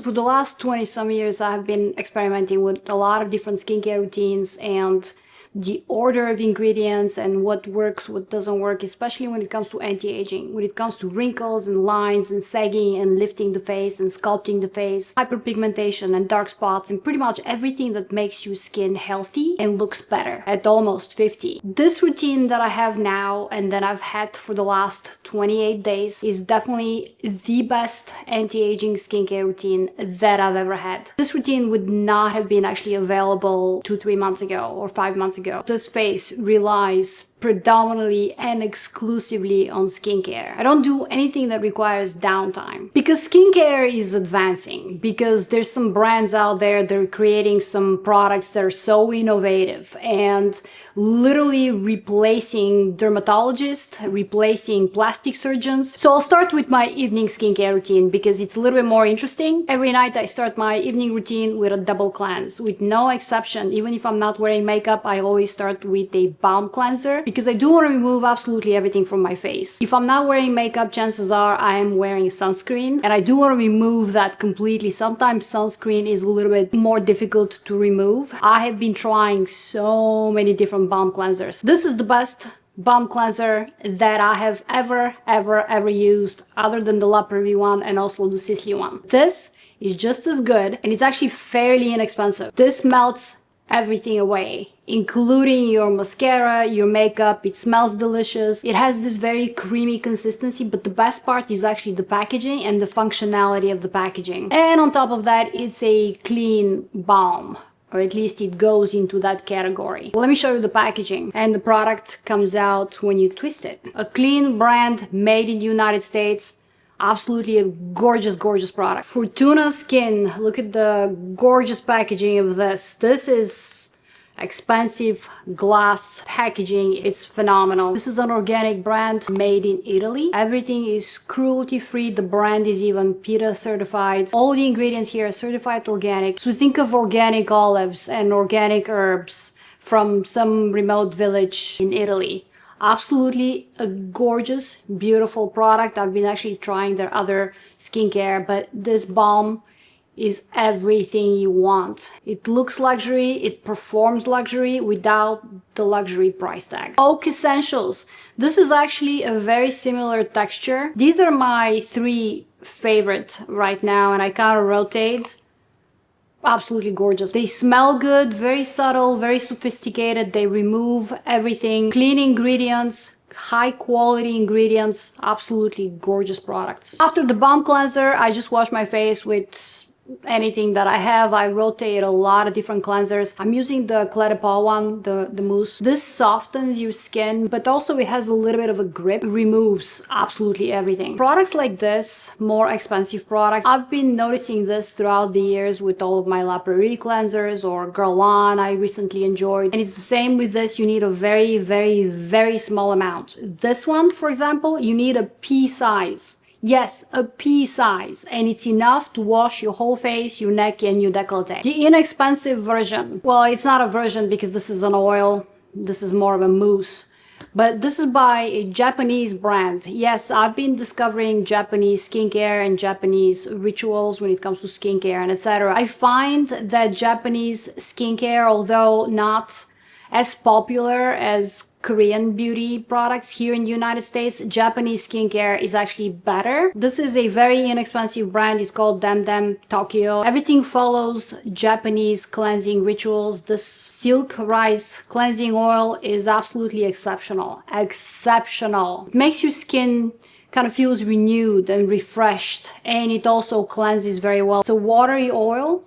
For the last 20 some years, I've been experimenting with a lot of different skincare routines and the order of ingredients and what works, what doesn't work, especially when it comes to anti-aging, when it comes to wrinkles and lines and sagging and lifting the face and sculpting the face, hyperpigmentation and dark spots and pretty much everything that makes your skin healthy and looks better at almost 50. This routine that I have now and that I've had for the last 28 days is definitely the best anti-aging skincare routine that I've ever had. This routine would not have been actually available 2-3 months ago or 5 months ago. This face relies predominantly and exclusively on skincare. I don't do anything that requires downtime because skincare is advancing, because there's some brands out there that are creating some products that are so innovative and literally replacing dermatologists, replacing plastic surgeons. So I'll start with my evening skincare routine because it's a little bit more interesting. Every night I start my evening routine with a double cleanse, with no exception. Even if I'm not wearing makeup, I always start with a balm cleanser because I do want to remove absolutely everything from my face. If I'm not wearing makeup, chances are I am wearing sunscreen, and I do want to remove that completely. Sometimes sunscreen is a little bit more difficult to remove. I have been trying so many different balm cleansers. This is the best balm cleanser that I have ever used, other than the La Prairie one and also the Sisley one. This is just as good, and it's actually fairly inexpensive. This melts everything away, including your mascara, your makeup. It smells delicious. It has this very creamy consistency, but the best part is actually the packaging and the functionality of the packaging. And on top of that, it's a clean balm, or at least it goes into that category. Let me show you the packaging. And the product comes out when you twist it. A clean brand made in the United States. Absolutely a gorgeous product. For tuna skin, look at the gorgeous packaging of this. This is expensive glass packaging. It's phenomenal. This is an organic brand made in Italy. Everything is cruelty-free. The brand is even PETA certified. All the ingredients here are certified organic. So think of organic olives and organic herbs from some remote village in Italy. Absolutely a gorgeous, beautiful product. I've been actually trying their other skincare, but this balm is everything you want. It looks luxury, it performs luxury without the luxury price tag. Oak Essentials. This is actually a very similar texture. These are my 3 favorite right now, and I kind of rotate. Absolutely gorgeous. They smell good, very subtle, very sophisticated. They remove everything. Clean ingredients, high quality ingredients. Absolutely gorgeous products. After the balm cleanser, I just wash my face with anything that I have. I rotate a lot of different cleansers. I'm using the Clé de Peau one, the mousse. This softens your skin, but also it has a little bit of a grip. It removes absolutely everything. Products like this, more expensive products, I've been noticing this throughout the years with all of my La Prairie cleansers or Guerlain I recently enjoyed. And it's the same with this. You need a very small amount. This one, for example, you need a pea size. Yes, a pea size, and it's enough to wash your whole face, your neck, and your décolleté. The inexpensive version, well, it's not a version because this is an oil, this is more of a mousse, but this is by a Japanese brand. Yes, I've been discovering Japanese skincare and Japanese rituals when it comes to skincare and etc. I find that Japanese skincare, although not as popular as Korean beauty products here in the United States, Japanese skincare is actually better. This is a very inexpensive brand. It's called Damdam Tokyo. Everything follows Japanese cleansing rituals. This silk rice cleansing oil is absolutely exceptional. Exceptional. It makes your skin kind of feels renewed and refreshed, and it also cleanses very well. So watery oil.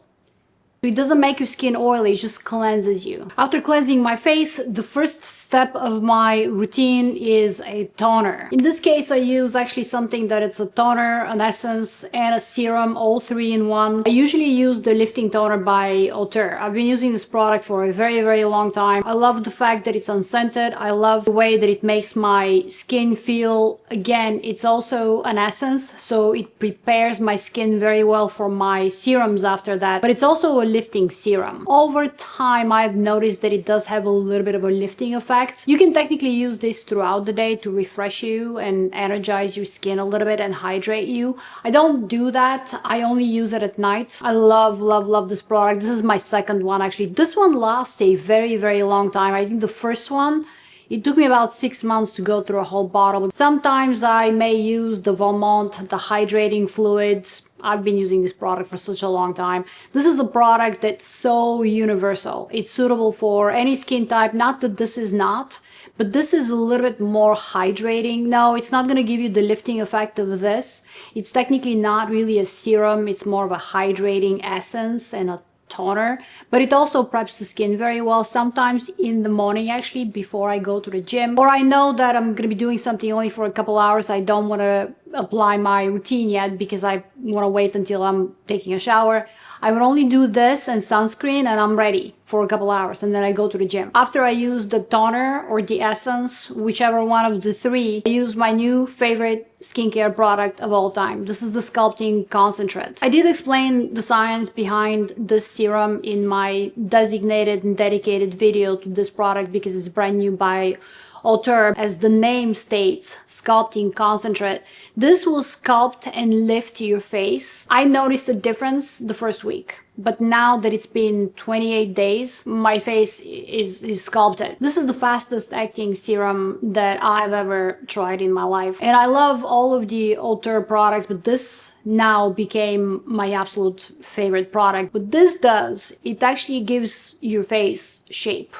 It doesn't make your skin oily, it just cleanses you. After cleansing my face, the first step of my routine is a toner. In this case, I use actually something that it's a toner, an essence, and a serum, all 3 in one. I usually use the lifting toner by Auteur. I've been using this product for a very long time. I love the fact that it's unscented. I love the way that it makes my skin feel. Again, it's also an essence, so it prepares my skin very well for my serums after that. But it's also a lifting serum. Over time, I've noticed that it does have a little bit of a lifting effect. You can technically use this throughout the day to refresh you and energize your skin a little bit and hydrate you. I don't do that. I only use it at night. I love, love, love this product. This is my second one, actually. This one lasts a very, very long time. I think the first one, it took me about 6 months to go through a whole bottle. Sometimes I may use the Vermont, the hydrating fluids. I've been using this product for such a long time. This is a product that's so universal. It's suitable for any skin type. Not that this is not, but this is a little bit more hydrating. No, it's not going to give you the lifting effect of this. It's technically not really a serum. It's more of a hydrating essence and a toner, but it also preps the skin very well. Sometimes in the morning, actually, before I go to the gym, or I know that I'm going to be doing something only for a couple hours. I don't want to apply my routine yet because I want to wait until I'm taking a shower. I would only do this and sunscreen and I'm ready for a couple hours, and then I go to the gym. After I use the toner or the essence, whichever one of the three, I use my new favorite skincare product of all time. This is the Sculpting Concentrate. I did explain the science behind this serum in my designated and dedicated video to this product because it's brand new by Auteur. As the name states, Sculpting Concentrate. This will sculpt and lift your face. I noticed a difference the first week, but now that it's been 28 days, my face is sculpted. This is the fastest acting serum that I've ever tried in my life. And I love all of the Auteur products, but this now became my absolute favorite product. What this does, it actually gives your face shape.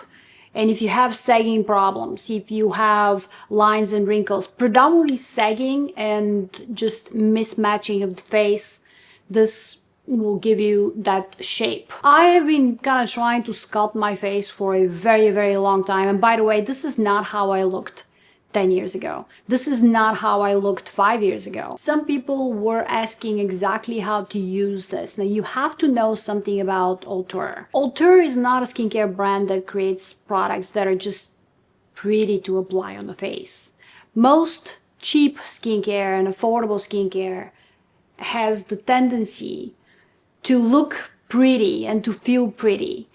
And if you have sagging problems, if you have lines and wrinkles, predominantly sagging and just mismatching of the face, this will give you that shape. I have been kind of trying to sculpt my face for a very, very long time. And by the way, this is not how I looked 10 years ago. This is not how I looked 5 years ago. Some people were asking exactly how to use this. Now, you have to know something about Auteur. Auteur is not a skincare brand that creates products that are just pretty to apply on the face. Most cheap skincare and affordable skincare has the tendency to look pretty and to feel pretty.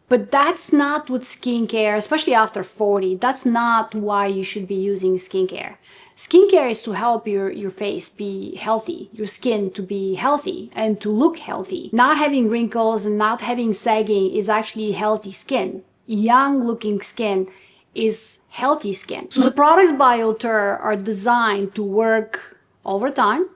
But that's not what skincare, especially after 40, that's not why you should be using skincare. Skincare is to help your face be healthy, your skin to be healthy and to look healthy. Not having wrinkles and not having sagging is actually healthy skin. Young looking skin is healthy skin. So the products by Auteur are designed to work over time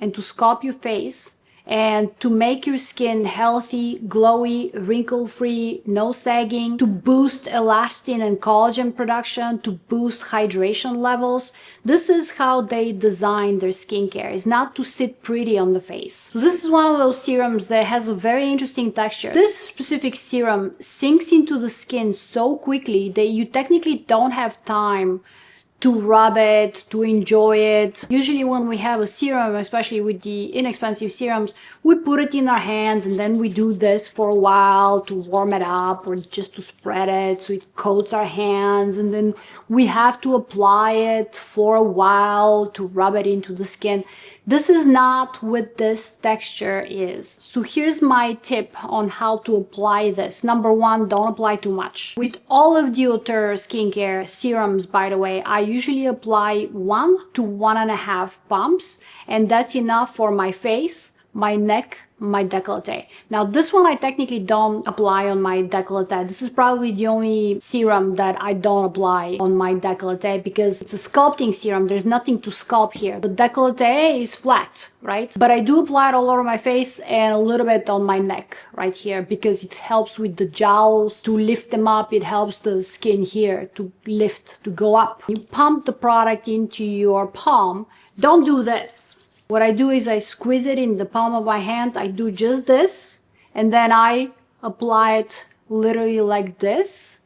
and to sculpt your face and to make your skin healthy, glowy, wrinkle-free, no sagging, to boost elastin and collagen production, to boost hydration levels. This is how they design their skincare. It's not to sit pretty on the face. So this is one of those serums that has a very interesting texture. This specific serum sinks into the skin so quickly that you technically don't have time to rub it, to enjoy it. Usually when we have a serum, especially with the inexpensive serums, we put it in our hands and then we do this for a while to warm it up or just to spread it so it coats our hands, and then we have to apply it for a while to rub it into the skin. This is not what this texture is. So here's my tip on how to apply this. Number one, don't apply too much. With all of the Auteur skincare serums, by the way, I usually apply 1 to 1.5 pumps, and that's enough for my face, my neck, my décolleté. Now this one I technically don't apply on my décolleté. This is probably the only serum that I don't apply on my décolleté because it's a sculpting serum. There's nothing to sculpt here. The décolleté is flat, right? But I do apply it all over my face and a little bit on my neck right here because it helps with the jowls to lift them up. It helps the skin here to lift, to go up. You pump the product into your palm. Don't do this. What I do is I squeeze it in the palm of my hand. I do just this, and then I apply it literally like this,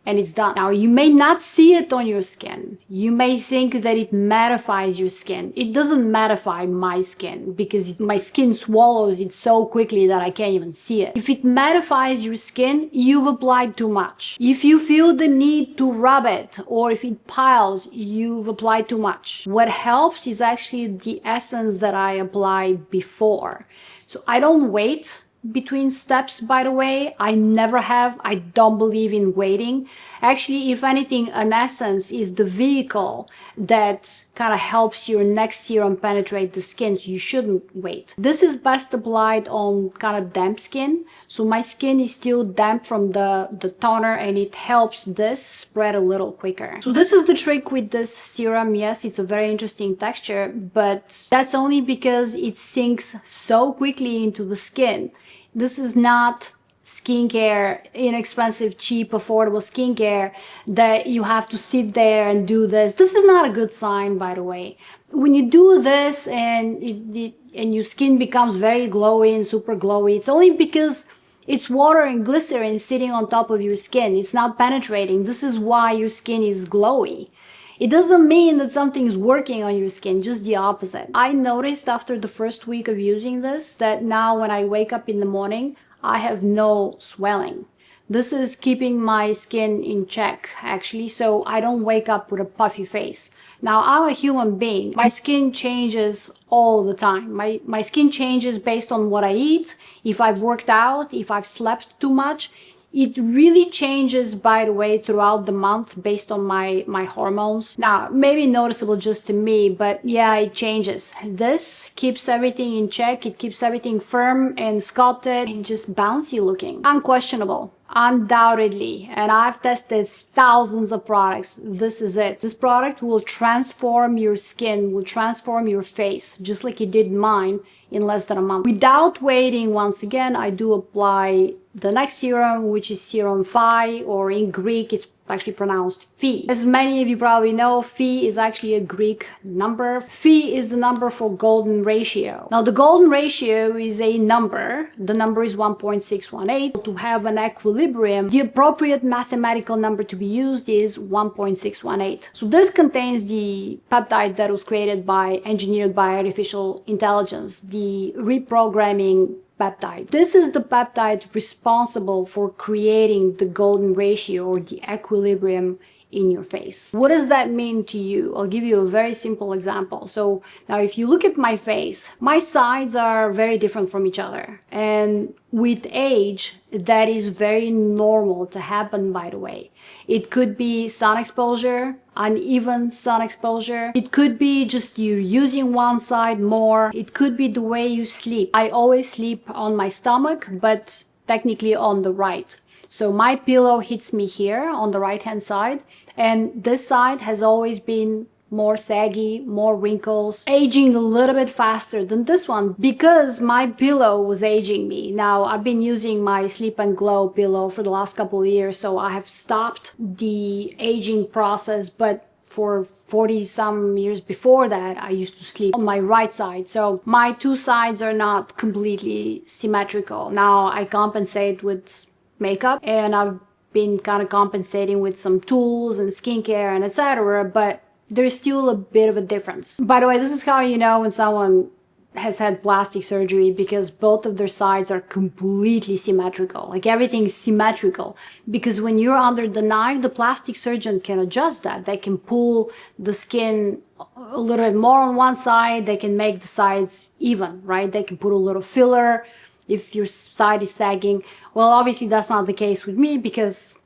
and it's done. Now, you may not see it on your skin. You may think that it mattifies your skin. It doesn't mattify my skin because my skin swallows it so quickly that I can't even see it. If it mattifies your skin, you've applied too much. If you feel the need to rub it or if it piles, you've applied too much. What helps is actually the essence that I apply before. So I don't wait between steps, by the way. I never have. I don't believe in waiting. Actually, if anything, an essence is the vehicle that kind of helps your next serum penetrate the skin, so you shouldn't wait. This is best applied on kind of damp skin. So my skin is still damp from the toner, and it helps this spread a little quicker. So this is the trick with this serum. Yes, it's a very interesting texture, but that's only because it sinks so quickly into the skin. This is not skincare, inexpensive, cheap, affordable skincare that you have to sit there and do this. This is not a good sign, by the way. When you do this and your skin becomes very glowy and super glowy, it's only because it's water and glycerin sitting on top of your skin. It's not penetrating. This is why your skin is glowy. It doesn't mean that something's working on your skin, just the opposite. I noticed after the first week of using this that now when I wake up in the morning, I have no swelling. This is keeping my skin in check, actually, so I don't wake up with a puffy face. Now, I'm a human being. My skin changes all the time. My skin changes based on what I eat, if I've worked out, if I've slept too much. It really changes, by the way, throughout the month based on my hormones. Now, maybe noticeable just to me, but yeah, it changes. This keeps everything in check. It keeps everything firm and sculpted and just bouncy looking. Unquestionable. Undoubtedly. And I've tested thousands of products. This is it. This product will transform your skin, will transform your face, just like it did mine in less than a month. Without waiting, once again, I do apply the next serum, which is serum Phi, or in Greek, it's actually pronounced Phi. As many of you probably know, Phi is actually a Greek number. Phi is the number for golden ratio. Now, the golden ratio is a number. The number is 1.618. To have an equilibrium, the appropriate mathematical number to be used is 1.618. So this contains the peptide that was engineered by artificial intelligence, the reprogramming peptide. This is the peptide responsible for creating the golden ratio or the equilibrium in your face. What does that mean to you? I'll give you a very simple example. So now if you look at my face, my sides are very different from each other. And with age, that is very normal to happen, by the way. It could be sun exposure, uneven sun exposure. It could be just you using one side more. It could be the way you sleep. I always sleep on my stomach, but technically on the right. So my pillow hits me here on the right hand side, and this side has always been more saggy, more wrinkles, aging a little bit faster than this one because my pillow was aging me. Now, I've been using my Sleep and Glow pillow for the last couple of years, so I have stopped the aging process, but for 40 some years before that, I used to sleep on my right side. So my two sides are not completely symmetrical. Now I compensate with makeup, and I've been kind of compensating with some tools and skincare and etc., but there's still a bit of a difference. By the way, this is how you know when someone has had plastic surgery, because both of their sides are completely symmetrical. Like everything's symmetrical, because when you're under the knife, the plastic surgeon can adjust that. They can pull the skin a little bit more on one side. They can make the sides even, right? They can put a little filler if your side is sagging. Well, obviously that's not the case with me because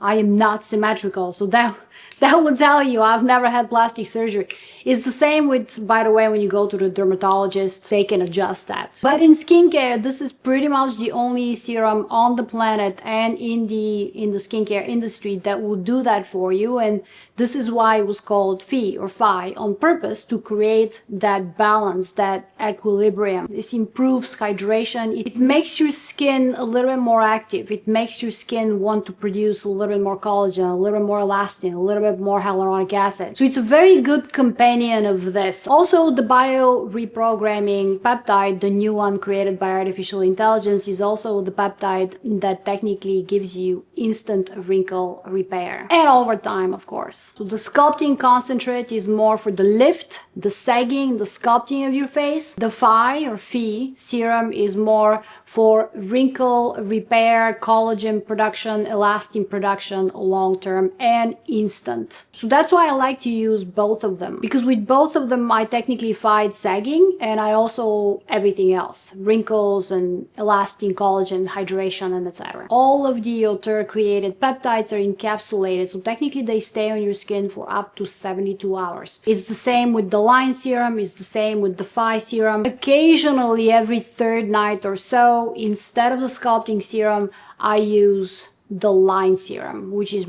I am not symmetrical. So that will tell you I've never had plastic surgery. It's the same with, by the way, when you go to the dermatologist, they can adjust that. But in skincare, this is pretty much the only serum on the planet and in the skincare industry that will do that for you. And this is why it was called Phi or Phi, on purpose to create that balance, that equilibrium. This improves hydration. It makes your skin a little bit more active. It makes your skin want to produce a little bit more collagen, a little bit more elastin, a little bit more hyaluronic acid. So it's a very good companion of this. Also, the bio reprogramming peptide, the new one created by artificial intelligence, is also the peptide that technically gives you instant wrinkle repair. And over time, of course. So the sculpting concentrate is more for the lift, the sagging, the sculpting of your face. The Phi or Phi serum is more for wrinkle repair, collagen production, elastin production, protection long-term and instant. So that's why I like to use both of them, because with both of them I technically fight sagging, and I also everything else, wrinkles and elastin, collagen, hydration, and etc. All of the Auteur created peptides are encapsulated, so technically they stay on your skin for up to 72 hours. It's the same with the line serum, it's the same with the Face Serum. Occasionally, every third night or so, instead of the sculpting serum, I use the line serum, which is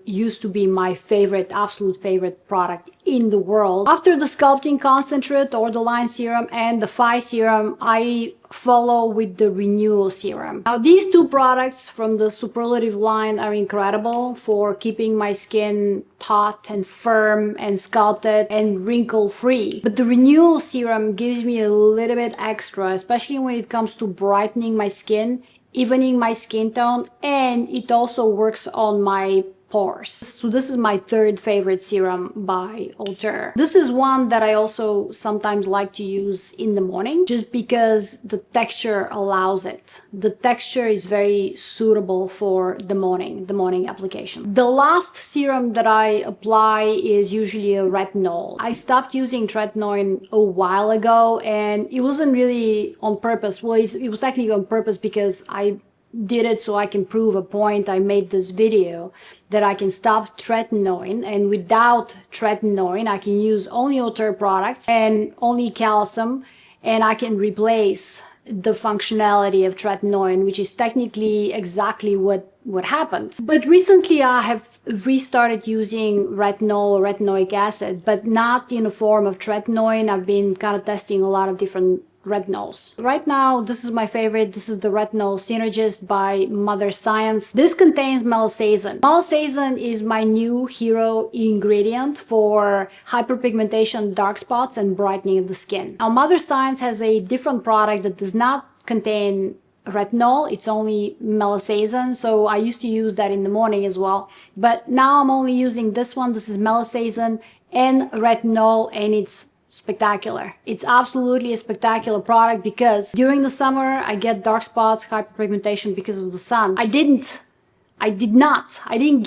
used to be my favorite, absolute favorite product in the world. After the sculpting concentrate or the line serum and the Face Serum, I follow with the renewal serum. Now these two products from the superlative line are incredible for keeping my skin taut and firm and sculpted and wrinkle free. But the renewal serum gives me a little bit extra, especially when it comes to brightening my skin, evening my skin tone, and it also works on my pores. So this is my third favorite serum by Auteur. This is one that I also sometimes like to use in the morning, just because the texture allows it. The texture is very suitable for the morning application. The last serum that I apply is usually a retinol. I stopped using tretinoin a while ago, and it wasn't really on purpose. Well, it was technically on purpose because I did it so I can prove a point. I made this video that I can stop tretinoin, and without tretinoin I can use only Auteur products and only calcium, and I can replace the functionality of tretinoin, which is technically exactly what happened. But recently I have restarted using retinol or retinoic acid, but not in a form of tretinoin. I've been kind of testing a lot of different retinols. Right now, this is my favorite. This is the Retinol Synergist by Mother Science. This contains melanoxazin. Melanoxazin is my new hero ingredient for hyperpigmentation, dark spots, and brightening of the skin. Now, Mother Science has a different product that does not contain retinol. It's only melanoxazin, so I used to use that in the morning as well. But now I'm only using this one. This is melanoxazin and retinol, and it's spectacular. It's absolutely a spectacular product, because during the summer I get dark spots, hyperpigmentation because of the sun. I didn't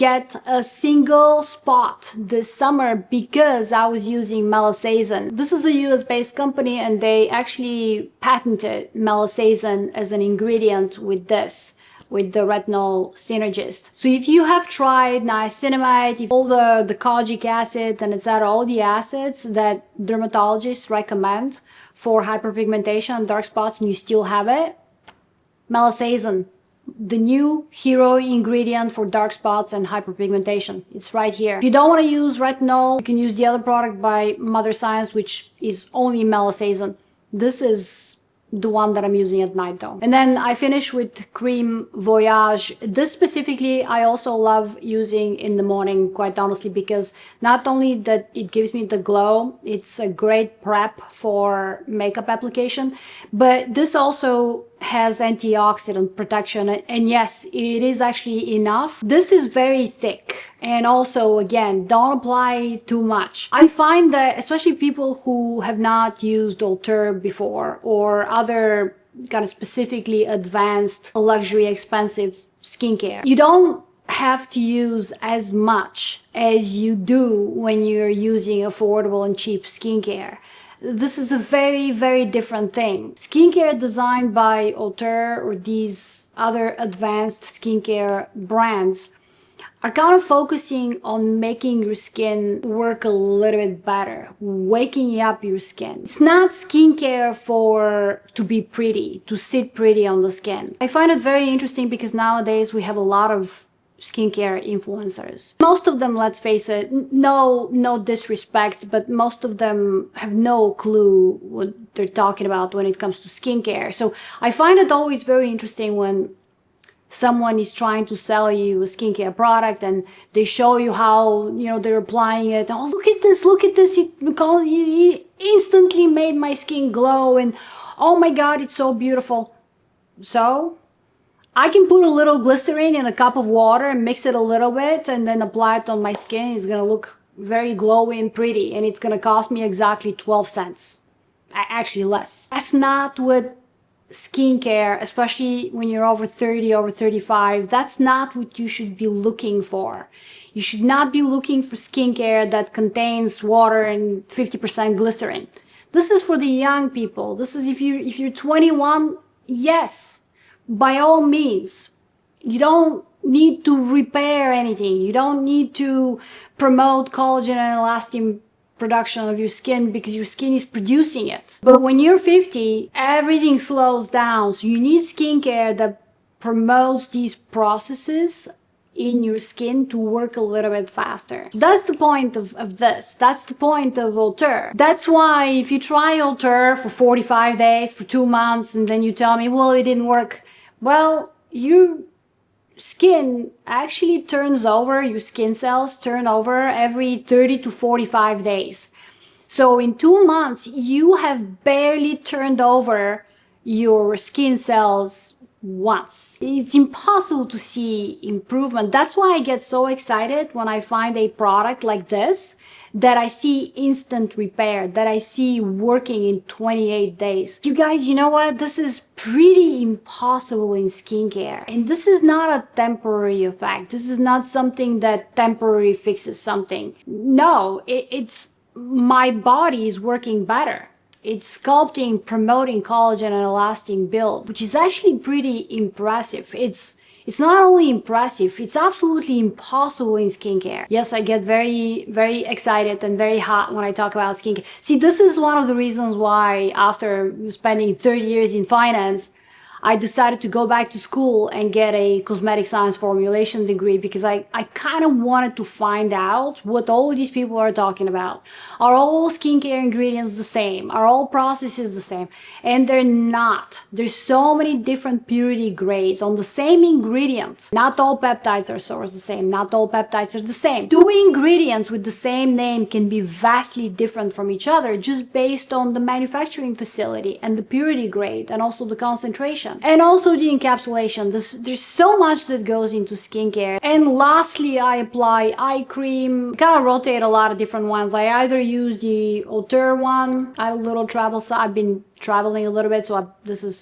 get a single spot this summer because I was using melanoxazin. This is a US-based company, and they actually patented melanoxazin as an ingredient with the Retinol Synergist. So if you have tried niacinamide, all the kojic acid and etc., all the acids that dermatologists recommend for hyperpigmentation and dark spots, and you still have it, melanoxazin, the new hero ingredient for dark spots and hyperpigmentation. It's right here. If you don't want to use retinol, you can use the other product by Mother Science, which is only melanoxazin. This is the one that I'm using at night though. And then I finish with Cream Voyage. This specifically I also love using in the morning, quite honestly, because not only that it gives me the glow, it's a great prep for makeup application, but this also has antioxidant protection, and yes, it is actually enough. This is very thick, and also again, don't apply too much. I find that especially people who have not used Auteur before, or other kind of specifically advanced luxury expensive skincare, you don't have to use as much as you do when you're using affordable and cheap skincare. This is a very, very different thing. Skincare designed by Auteur or these other advanced skincare brands are kind of focusing on making your skin work a little bit better, waking up your skin. It's not skincare to be pretty, to sit pretty on the skin. I find it very interesting because nowadays we have a lot of skincare influencers. Most of them, let's face it, no disrespect, but most of them have no clue what they're talking about when it comes to skincare. So I find it always very interesting when someone is trying to sell you a skincare product and they show you how, they're applying it. Oh, look at this, it instantly made my skin glow, and oh my god, it's so beautiful. So I can put a little glycerin in a cup of water and mix it a little bit and then apply it on my skin. It's gonna look very glowy and pretty, and it's gonna cost me exactly 12 cents. Actually less. That's not what skincare, especially when you're over 30, over 35, that's not what you should be looking for. You should not be looking for skincare that contains water and 50% glycerin. This is for the young people. This is if you're 21, yes, by all means. You don't need to repair anything. You don't need to promote collagen and elastin production of your skin because your skin is producing it. But when you're 50, everything slows down. So you need skincare that promotes these processes in your skin to work a little bit faster. That's the point of this. That's the point of Alter. That's why if you try Alter for 45 days, for 2 months, and then you tell me, well, it didn't work. Well, your skin actually turns over, your skin cells turn over every 30 to 45 days. So in 2 months, you have barely turned over your skin cells once. It's impossible to see improvement. That's why I get so excited when I find a product like this that I see instant repair, that I see working in 28 days. You guys, you know what? This is pretty impossible in skincare. And this is not a temporary effect. This is not something that temporarily fixes something. No, it's my body is working better. It's sculpting, promoting collagen and elastin build, which is actually pretty impressive. It's not only impressive, it's absolutely impossible in skincare. Yes, I get very, very excited and very hot when I talk about skincare. See, this is one of the reasons why after spending 30 years in finance, I decided to go back to school and get a cosmetic science formulation degree because I kind of wanted to find out what all these people are talking about. Are all skincare ingredients the same? Are all processes the same? And they're not. There's so many different purity grades on the same ingredient. Not all peptides are sourced the same. Not all peptides are the same. Two ingredients with the same name can be vastly different from each other just based on the manufacturing facility and the purity grade and also the concentration. And also the encapsulation. There's so much that goes into skincare. And lastly, I apply eye cream. I kind of rotate a lot of different ones. I either use the Alter one. I have a little travel, so I've been traveling a little bit, so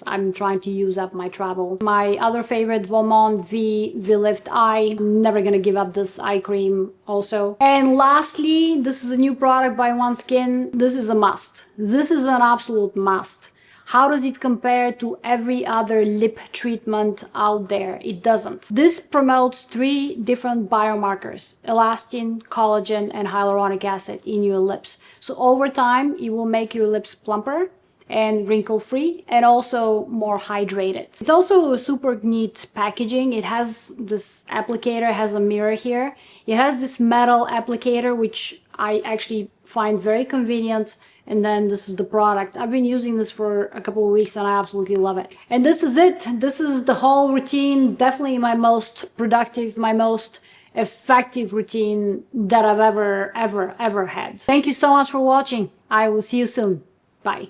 I'm trying to use up my travel. My other favorite, Vomont V-Lift Eye. I'm never gonna give up this eye cream also. And lastly, this is a new product by OneSkin. This is a must. This is an absolute must. How does it compare to every other lip treatment out there? It doesn't. This promotes 3 different biomarkers: elastin, collagen, and hyaluronic acid in your lips. So over time, it will make your lips plumper and wrinkle-free and also more hydrated. It's also a super neat packaging. It has this applicator, has a mirror here. It has this metal applicator, which I actually find very convenient. And then this is the product. I've been using this for a couple of weeks and I absolutely love it. And this is it. This is the whole routine. Definitely my most productive, my most effective routine that I've ever had. Thank you so much for watching. I will see you soon. Bye.